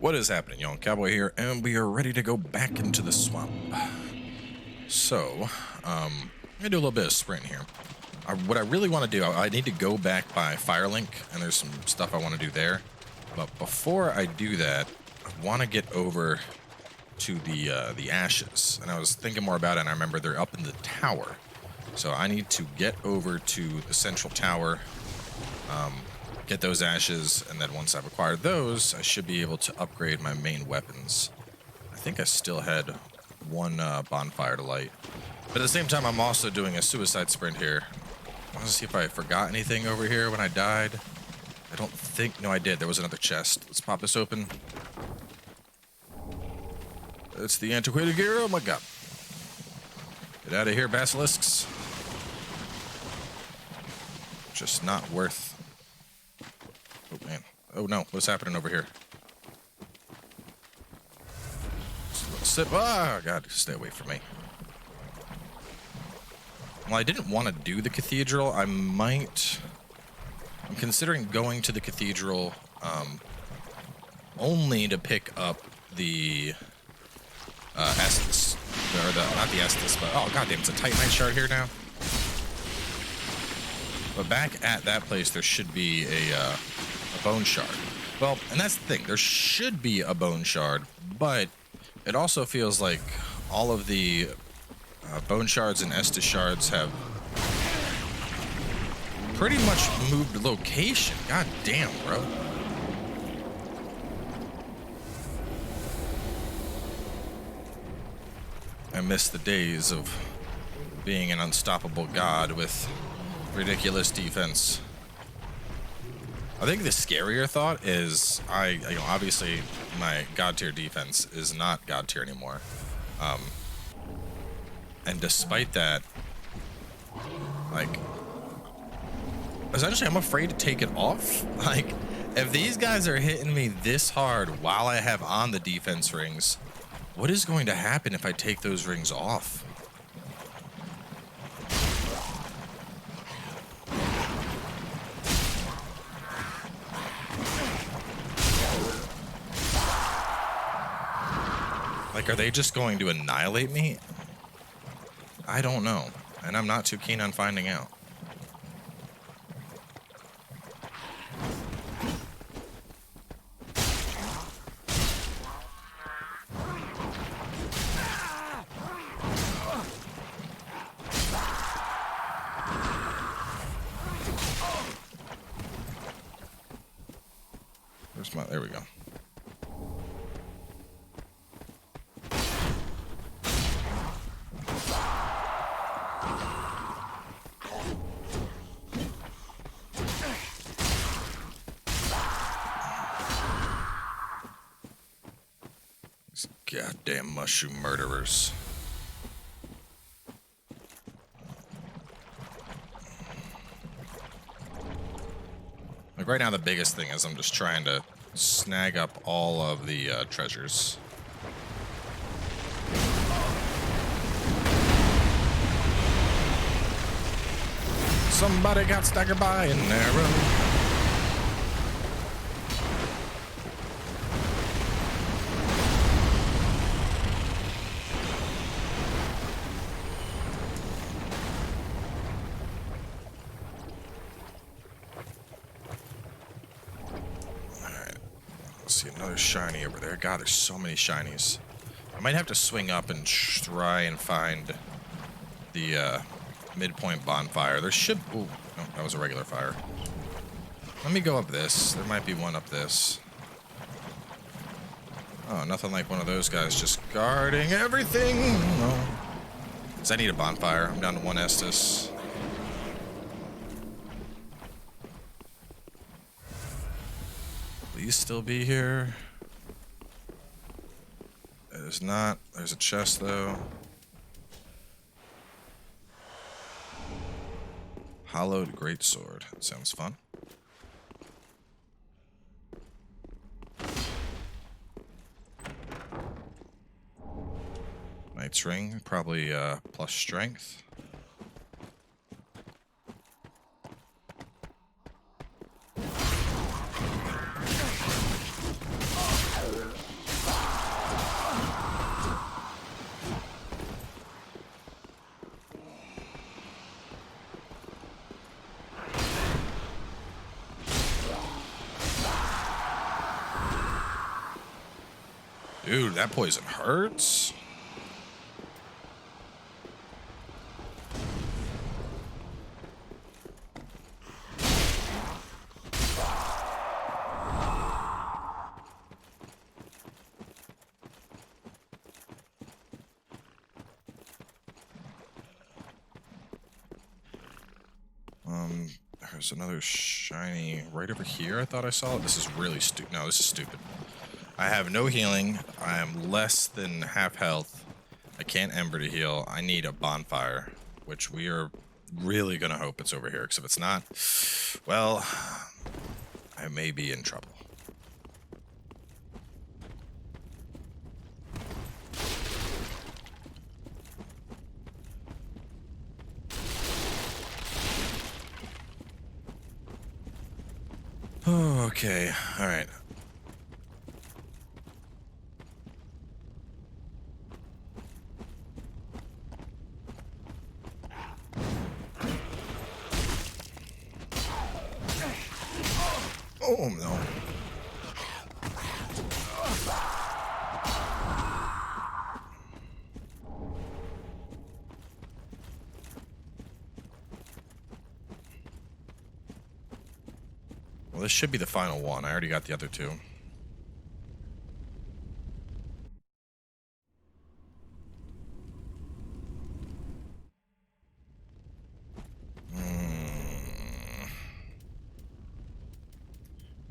What is happening, y'all? Cowboy here, and we are ready to go back into the swamp. So, I'm gonna do a little bit of sprint here. What I really want to do, I need to go back by Firelink, and there's some stuff I want to do there. But before I do that, I want to get over to the ashes. And I was thinking more about it, and I remember they're up in the tower. So I need to get over to the central tower, get those ashes, and then once I've acquired those, I should be able to upgrade my main weapons. I think I still had one bonfire to light. But at the same time, I'm also doing a suicide sprint here. I want to see if I forgot anything over here when I died. I don't think... No, I did. There was another chest. Let's pop this open. It's the antiquated gear. Oh my god. Get out of here, basilisks. Just not worth... Oh, man. Oh, no. What's happening over here? Sip. Ah, God. Stay away from me. Well, I didn't want to do the cathedral. I'm considering going to the cathedral only to pick up the Estus. Or not the Estus, but... Oh, goddamn. It's a Titanite shard here now. But back at that place, there should be a bone shard. Well, and that's the thing. There should be a bone shard, but it also feels like all of the bone shards and Estus shards have pretty much moved location. God damn, bro. I miss the days of being an unstoppable god with ridiculous defense. I think the scarier thought is obviously my god tier defense is not god tier anymore. And despite that, like, essentially I'm afraid to take it off. Like, if these guys are hitting me this hard while I have on the defense rings, what is going to happen if I take those rings off? Like, are they just going to annihilate me? I don't know, and I'm not too keen on finding out. Where's my... There we go. Goddamn mushroom murderers. Like right now the biggest thing is I'm just trying to snag up all of the treasures. Somebody got staggered by an arrow. See another shiny over there. God, there's so many shinies. I might have to swing up and try and find the midpoint bonfire. There should... Ooh, no, that was a regular fire. Let me go up this. There might be one up this. Oh, nothing like one of those guys just guarding everything. No. Because I need a bonfire. I'm down to one Estus. Please still be here. It is not. There's a chest though. Hollowed greatsword. Sounds fun. Knight's ring, probably plus strength. Dude, that poison hurts. There's another shiny right over here. I thought I saw it. This is really stupid. No, this is stupid. I have no healing. I am less than half health. I can't Ember to heal. I need a Bonfire, which we are really going to hope it's over here, because if it's not, well, I may be in trouble. Okay, all right. Oh, no. Well, this should be the final one. I already got the other two.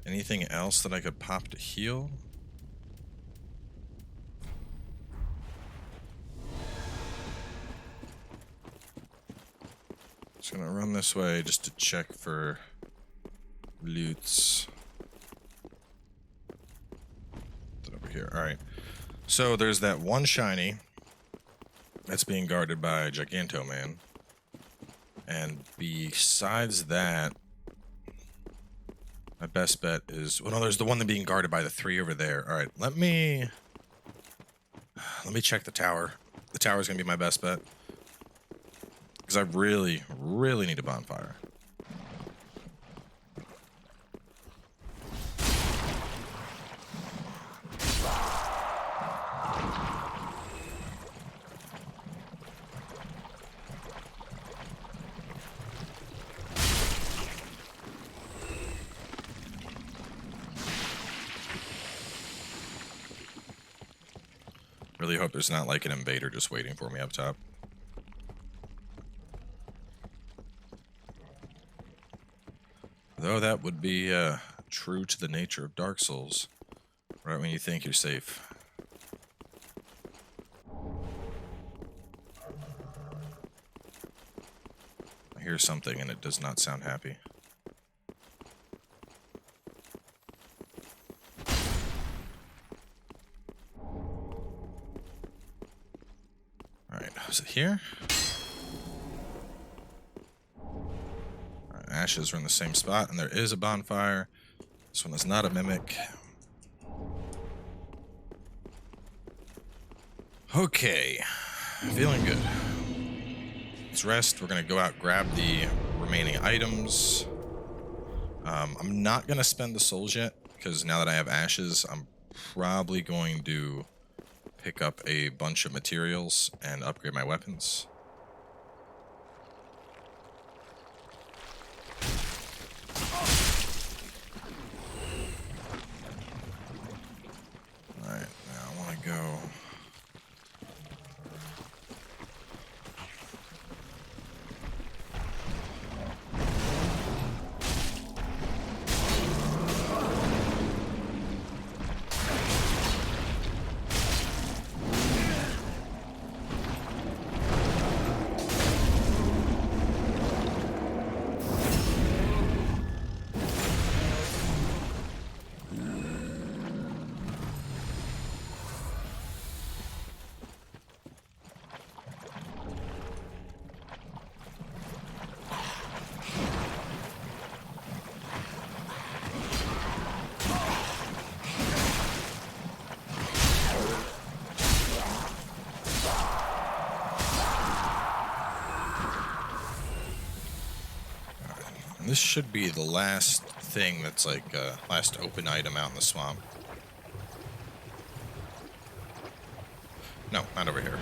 Anything else that I could pop to heal? Just gonna run this way just to check for loots. Over here. Alright. So there's that one shiny that's being guarded by Giganto Man. And besides that, my best bet is... Well, no, there's the one that's being guarded by the three over there. Alright, let me check the tower. The tower's gonna be my best bet. Because I really, really need a Bonfire. Really hope there's not like an invader just waiting for me up top. Though that would be true to the nature of Dark Souls. Right when you think you're safe. I hear something and it does not sound happy. Is it here? Alright, ashes are in the same spot, and there is a bonfire. This one is not a mimic. Okay, feeling good. Let's rest. We're gonna go out, grab the remaining items. I'm not gonna spend the souls yet, because now that I have ashes, I'm probably going to pick up a bunch of materials and upgrade my weapons. Alright, now I want to go... This should be the last thing that's like last open item out in the swamp. No, not over here.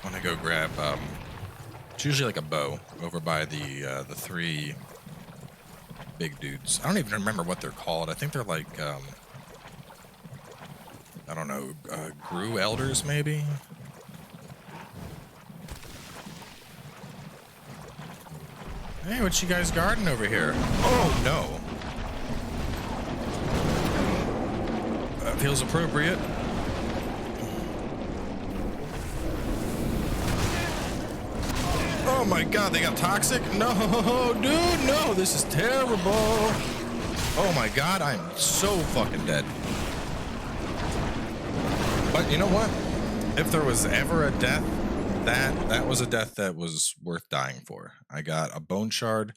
Want to go grab, it's usually like a bow over by the 3 big dudes. I don't even remember what they're called. I think they're like, I don't know, Gru Elders maybe? Hey, what you guys guarding over here? Oh, no. That feels appropriate. Oh my god, they got toxic? No, dude, no, this is terrible. Oh my god, I'm so fucking dead. But you know what? If there was ever a death, that was a death that was worth dying for. I got a bone shard,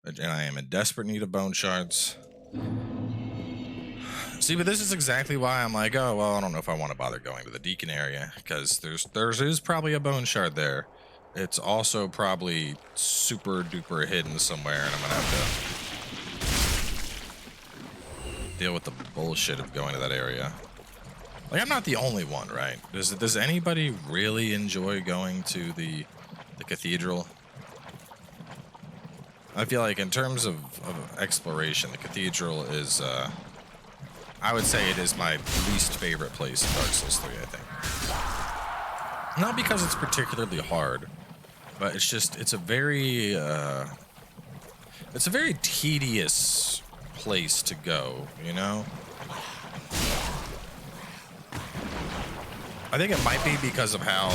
and I am in desperate need of bone shards. See, but this is exactly why I'm like, oh, well, I don't know if I want to bother going to the Deacon area, because there's probably a bone shard there. It's also probably super duper hidden somewhere, and I'm gonna have to deal with the bullshit of going to that area. Like, I'm not the only one, right? Does anybody really enjoy going to the cathedral? I feel like in terms of exploration, the cathedral is, I would say it is my least favorite place in Dark Souls 3, I think. Not because it's particularly hard, but it's just, it's a very tedious place to go, you know? I think it might be because of how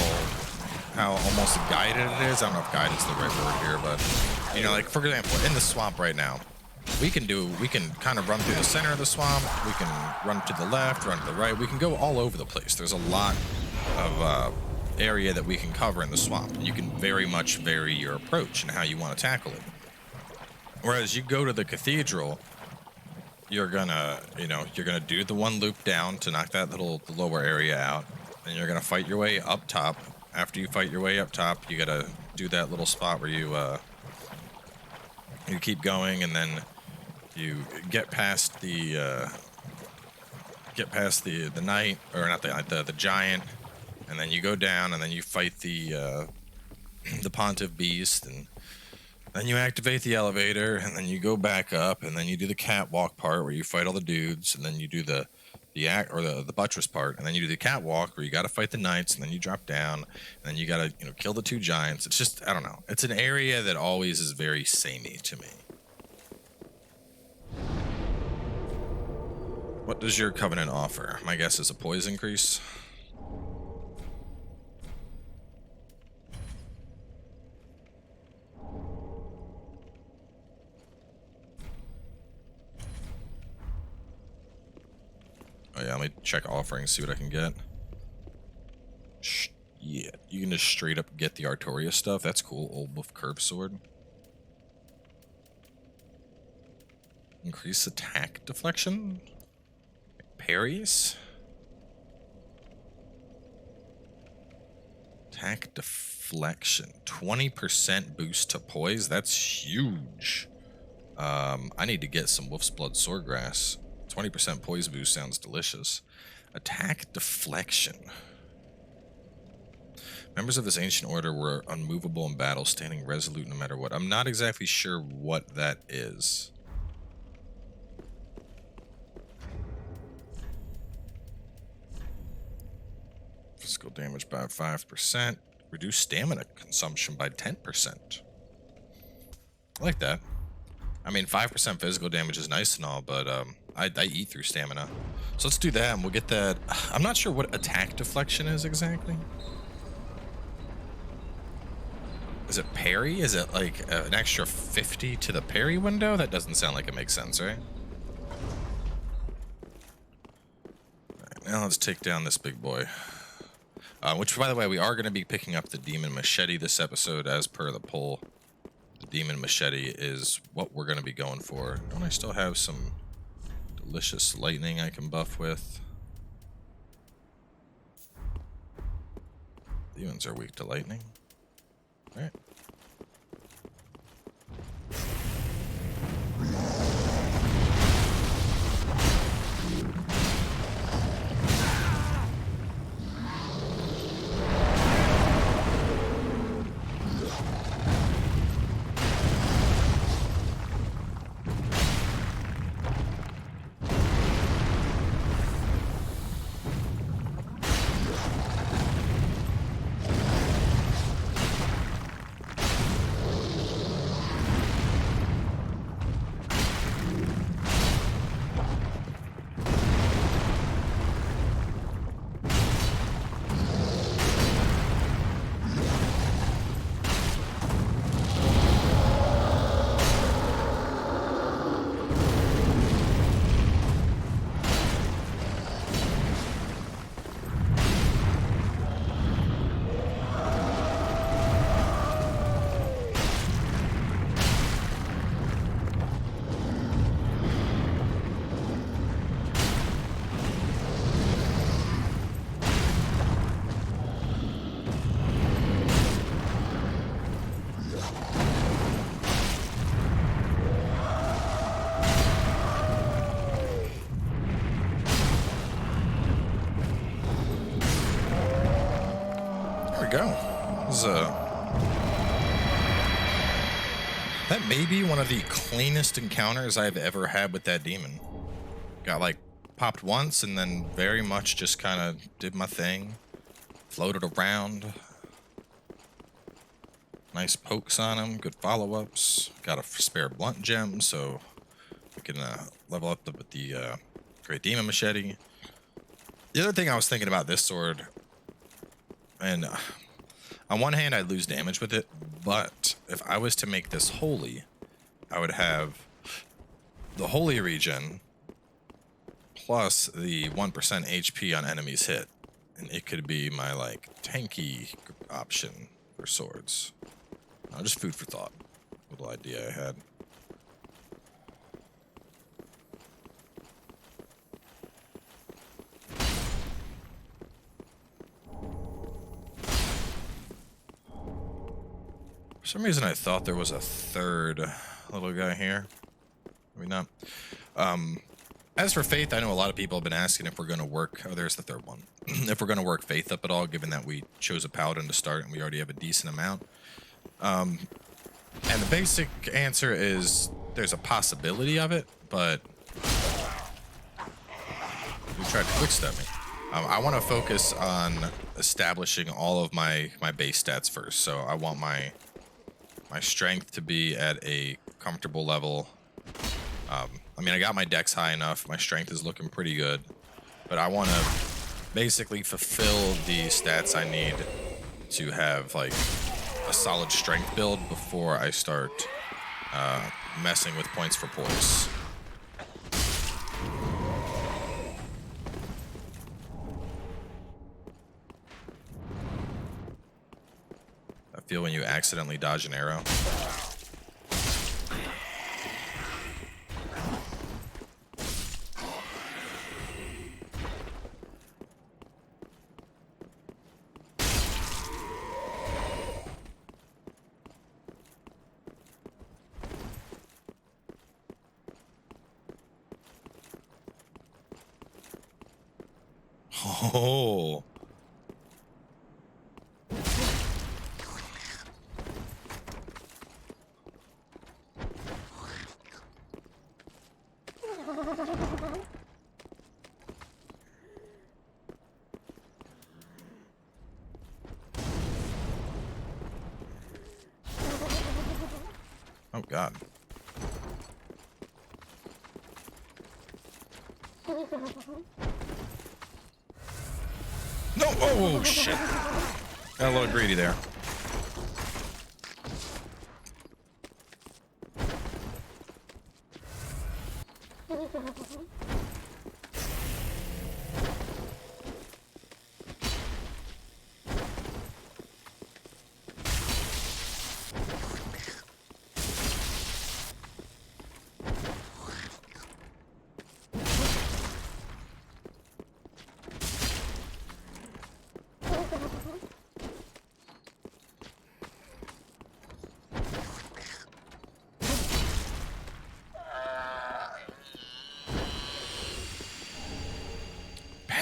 almost guided it is. I don't know if guided is the right word here, but, you know, like, for example, in the swamp right now, we can kind of run through the center of the swamp, we can run to the left, run to the right, we can go all over the place. There's a lot of, area that we can cover in the swamp. You can very much vary your approach and how you want to tackle it. Whereas you go to the cathedral, you're gonna do the one loop down to knock the lower area out, and you're gonna fight your way up top. After you fight your way up top, you gotta do that little spot where you keep going, and then you get past the knight, or not the knight, the giant. And then you go down, and then you fight the Pontiff Beast, and then you activate the elevator, and then you go back up, and then you do the catwalk part where you fight all the dudes, and then you do the buttress part, and then you do the catwalk where you got to fight the knights, and then you drop down, and then you got to kill the 2 giants. It's just, I don't know. It's an area that always is very samey to me. What does your covenant offer? My guess is a poise increase. Oh yeah, let me check offerings, see what I can get. Yeah, you can just straight up get the Artoria stuff. That's cool. Old Wolf Curve Sword. Increase attack deflection. Parries. Attack deflection. 20% boost to poise. That's huge. I need to get some Wolf's Blood Swordgrass. 20% poise boost sounds delicious. Attack deflection. Members of this ancient order were unmovable in battle, standing resolute no matter what. I'm not exactly sure what that is. Physical damage by 5%. Reduce stamina consumption by 10%. I like that. I mean, 5% physical damage is nice and all, but I eat through stamina. So let's do that, and we'll get that. I'm not sure what attack deflection is exactly. Is it parry? Is it like an extra 50 to the parry window? That doesn't sound like it makes sense, right? Alright, now let's take down this big boy. Which, by the way, we are going to be picking up the Demon Machete this episode as per the poll. The Demon Machete is what we're going to be going for. Don't I still have some Delicious lightning I can buff with. Demons are weak to lightning. Alright. Go. That may be one of the cleanest encounters I've ever had with that demon. Got like popped once and then very much just kind of did my thing, floated around. Nice pokes on him, good follow-ups. Got a spare blunt gem so we can level up with the Great Demon Machete. The other thing I was thinking about this sword, and on one hand, I'd lose damage with it, but if I was to make this holy, I would have the holy regen plus the 1% HP on enemies hit, and it could be my like tanky option for swords. Just food for thought. Little idea I had. For some reason I thought there was a third little guy here. Maybe not. As for Faith, I know a lot of people have been asking if we're going to work... Oh, there's the third one. If we're going to work Faith up at all, given that we chose a Paladin to start and we already have a decent amount. And the basic answer is there's a possibility of it, but... We tried to quick-step me. I want to focus on establishing all of my base stats first. So I want my strength to be at a comfortable level. I mean, I got my dex high enough. My strength is looking pretty good. But I want to basically fulfill the stats I need to have, like, a solid strength build before I start messing with points for poise. I feel when you accidentally dodge an arrow. Oh. Oh, God. No! Oh, shit. Got a little greedy there.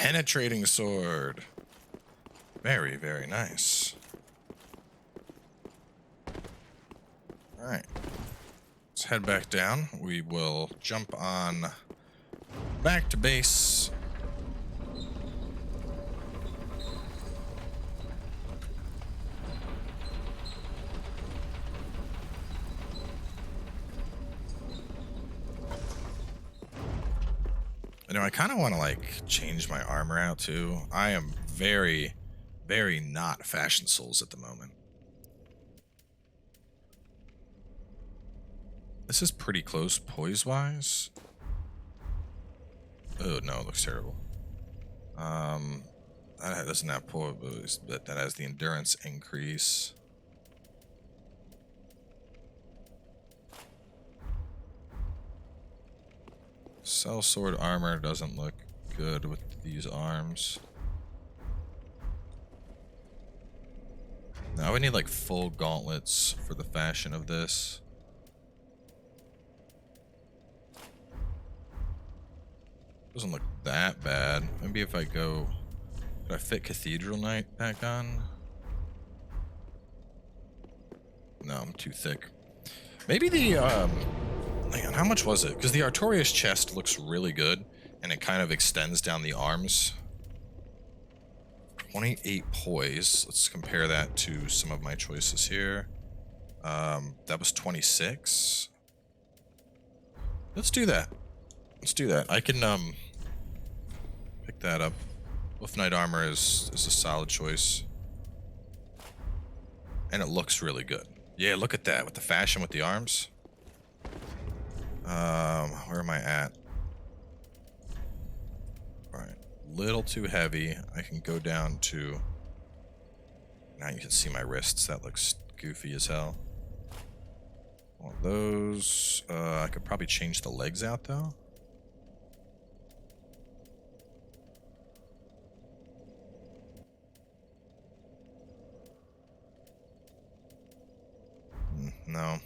penetrating sword. Very, very nice. Alright. Let's head back down. We will jump on back to base. You know, I kind of want to, like, change my armor out, too. I am very, very not Fashion Souls at the moment. This is pretty close poise-wise. Oh, no, it looks terrible. That doesn't have poise, but that has the endurance increase. Sellsword armor doesn't look good with these arms. Now we need like full gauntlets for the fashion of this. Doesn't look that bad. Maybe if I go... Could I fit Cathedral Knight back on? No, I'm too thick. Maybe the, hang on, how much was it? Because the Artorias chest looks really good, and it kind of extends down the arms. 28 poise. Let's compare that to some of my choices here. That was 26. Let's do that. Let's do that. I can, pick that up. Wolf Knight armor is a solid choice. And it looks really good. Yeah, look at that, with the fashion with the arms. Where am I at? Alright, little too heavy. I can go down to... Now you can see my wrists, that looks goofy as hell. Well, those... I could probably change the legs out, though. No.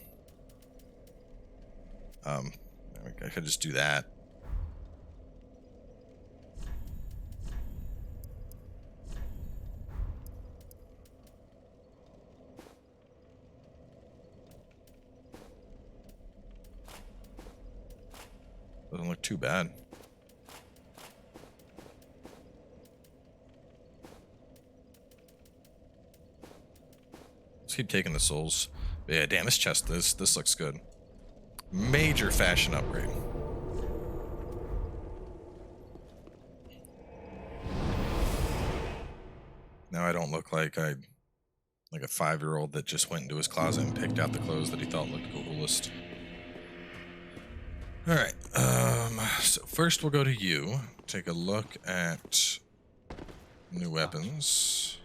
I could just do that. Doesn't look too bad. Let's keep taking the souls. But yeah, damn, this chest, this looks good. Major fashion upgrade. Now I don't look like a 5-year-old that just went into his closet and picked out the clothes that he thought looked coolest. Alright, so first we'll go to you. Take a look at new weapons.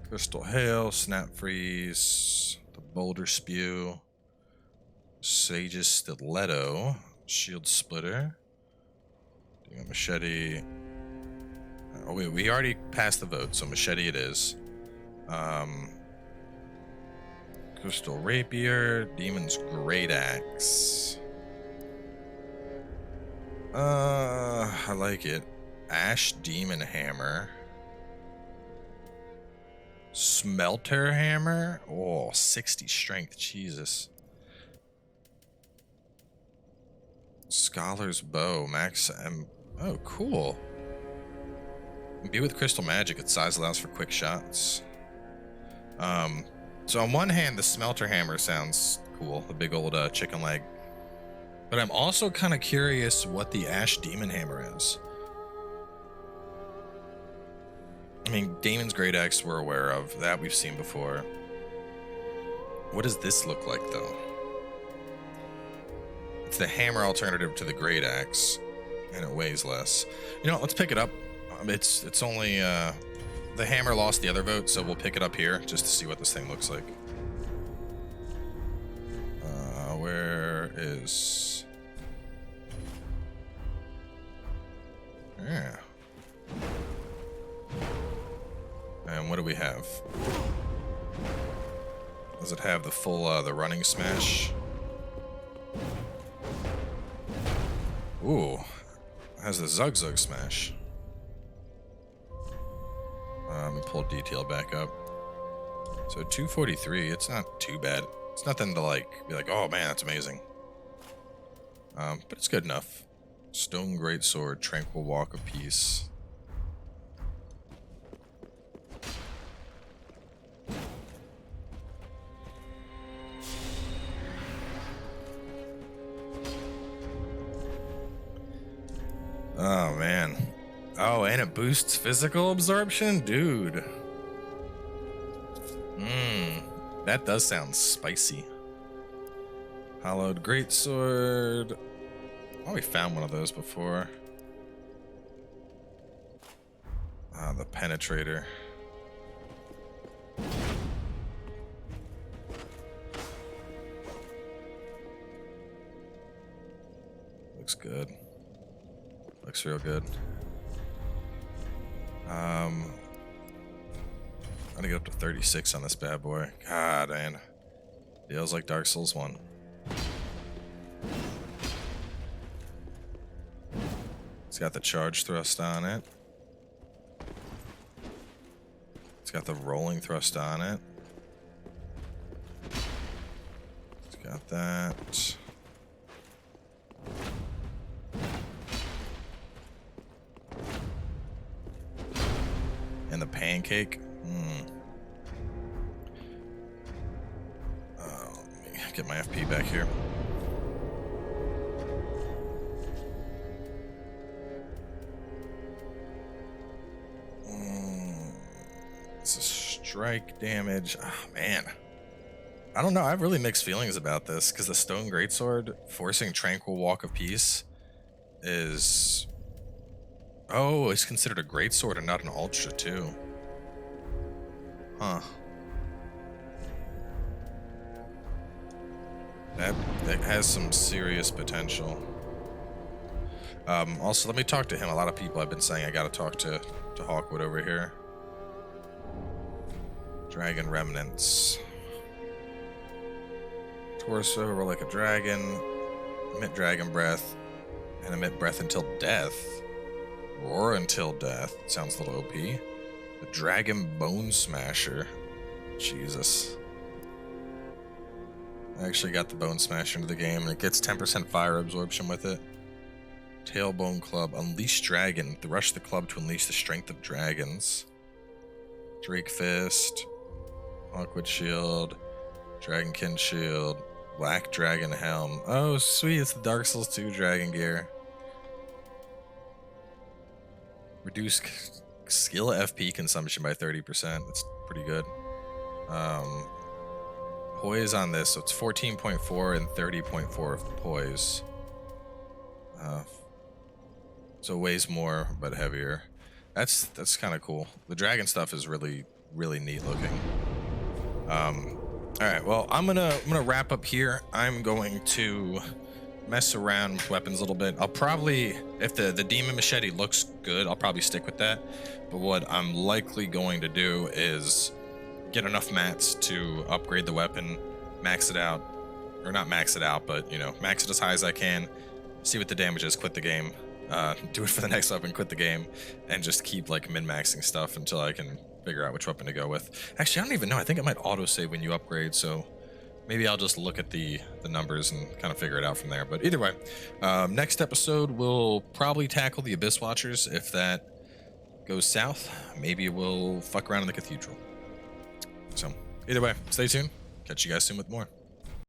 Crystal Hail, Snap Freeze, the Boulder Spew, Sage's Stiletto, Shield Splitter, doing a Machete. Oh wait, we already passed the vote, so Machete it is. Crystal Rapier, Demon's Great Axe. I like it. Ash Demon Hammer. Smelter Hammer? Oh, 60 strength, Jesus. Scholar's Bow, max M. Oh, cool. Be with Crystal Magic, its size allows for quick shots. So on one hand, the Smelter Hammer sounds cool, the big old chicken leg. But I'm also kind of curious what the Ash Demon Hammer is. I mean, Damon's Great Axe we're aware of. That we've seen before. What does this look like, though? It's the hammer alternative to the Great Axe, and it weighs less. You know, let's pick it up. It's only... the hammer lost the other vote, so we'll pick it up here just to see what this thing looks like. Where is... Yeah. And what do we have? Does it have the full, the running smash? Ooh. has the Zug Zug Smash. Let me pull detail back up. So 243, it's not too bad. It's nothing to like be like, oh man, that's amazing. But it's good enough. Stone Greatsword, Tranquil Walk of Peace. Oh man. Oh, and it boosts physical absorption? Dude. That does sound spicy. Hollowed Greatsword. Oh, we found one of those before. Ah, the Penetrator. Looks good. Looks real good. I'm gonna get up to 36 on this bad boy. God, man. Feels like Dark Souls 1. It's got the charge thrust on it. It's got the rolling thrust on it. It's got that. And the pancake. Let me get my FP back here. It's a strike damage. Oh, man. I don't know. I have really mixed feelings about this because the Stone Greatsword forcing Tranquil Walk of Peace is... Oh, it's considered a greatsword and not an ultra too. Huh. That has some serious potential. Also, let me talk to him. A lot of people have been saying I gotta talk to Hawkwood over here. Dragon Remnants. Torso, roll like a dragon. Emit Dragon Breath. And emit breath until death. Roar until death. Sounds a little OP. The Dragon Bone Smasher. Jesus. I actually got the Bone Smasher into the game, and it gets 10% fire absorption with it. Tailbone Club. Unleash Dragon. Thrush the club to unleash the strength of dragons. Drake Fist. Hawkwood Shield. Dragonkin Shield. Black Dragon Helm. Oh, sweet. It's the Dark Souls 2 Dragon Gear. Reduce skill FP consumption by 30%. That's pretty good. Poise on this, so it's 14.4 and 30.4 of poise. So it weighs more but heavier. That's kind of cool. The dragon stuff is really neat looking. All right, well, I'm gonna wrap up here. I'm going to mess around with weapons a little bit. I'll probably, if the demon machete looks good, I'll probably stick with that. But what I'm likely going to do is get enough mats to upgrade the weapon, max it out, or not max it out, but you know, max it as high as I can, see what the damage is, quit the game, do it for the next weapon, quit the game, and just keep like min-maxing stuff until I can figure out which weapon to go with. Actually, I don't even know. I think it might autosave when you upgrade, so maybe I'll just look at the numbers and kind of figure it out from there. But either way, next episode, we'll probably tackle the Abyss Watchers. If that goes south, maybe we'll fuck around in the Cathedral. So either way, stay tuned. Catch you guys soon with more.